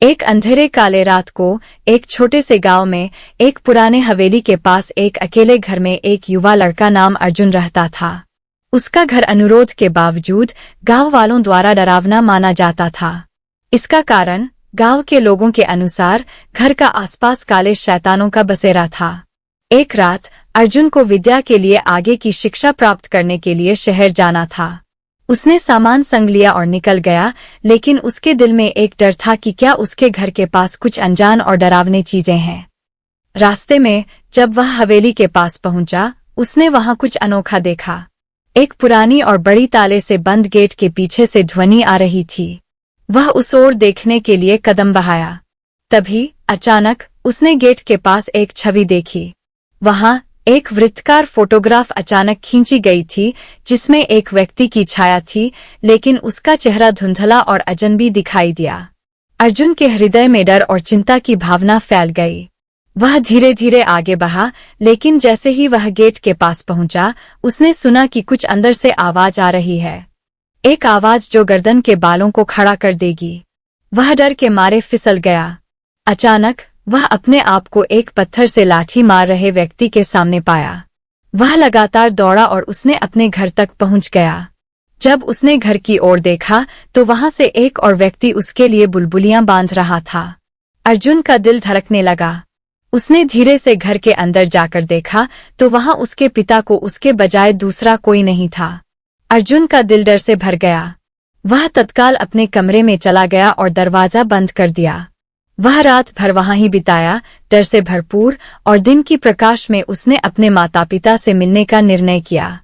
एक अंधेरे काले रात को एक छोटे से गांव में एक पुराने हवेली के पास एक अकेले घर में एक युवा लड़का नाम अर्जुन रहता था। उसका घर अनुरोध के बावजूद गांव वालों द्वारा डरावना माना जाता था। इसका कारण गांव के लोगों के अनुसार घर का आसपास काले शैतानों का बसेरा था। एक रात अर्जुन को विद्या के लिए आगे की शिक्षा प्राप्त करने के लिए शहर जाना था। उसने सामान संग लिया और निकल गया, लेकिन उसके दिल में एक डर था कि क्या उसके घर के पास कुछ अनजान और डरावनी चीजें हैं। रास्ते में जब वह हवेली के पास पहुंचा, उसने वहां कुछ अनोखा देखा। एक पुरानी और बड़ी ताले से बंद गेट के पीछे से ध्वनि आ रही थी। वह उस ओर देखने के लिए कदम बढ़ाया। तभी अचानक उसने गेट के पास एक छवि देखी। वहां एक वृत्ताकार फोटोग्राफ अचानक खींची गई थी, जिसमें एक व्यक्ति की छाया थी, लेकिन उसका चेहरा धुंधला और अजनबी दिखाई दिया। अर्जुन के हृदय में डर और चिंता की भावना फैल गई। वह धीरे धीरे आगे बढ़ा, लेकिन जैसे ही वह गेट के पास पहुंचा, उसने सुना कि कुछ अंदर से आवाज आ रही है। एक आवाज जो गर्दन के बालों को खड़ा कर देगी। वह डर के मारे फिसल गया। अचानक वह अपने आप को एक पत्थर से लाठी मार रहे व्यक्ति के सामने पाया। वह लगातार दौड़ा और उसने अपने घर तक पहुंच गया। जब उसने घर की ओर देखा तो वहां से एक और व्यक्ति उसके लिए बुलबुलियां बांध रहा था। अर्जुन का दिल धड़कने लगा। उसने धीरे से घर के अंदर जाकर देखा तो वहां उसके पिता को उसके बजाय दूसरा कोई नहीं था। अर्जुन का दिल डर से भर गया। वह तत्काल अपने कमरे में चला गया और दरवाजा बंद कर दिया। वह रात भर वहां ही बिताया, डर से भरपूर, और दिन की प्रकाश में उसने अपने माता पिता से मिलने का निर्णय किया।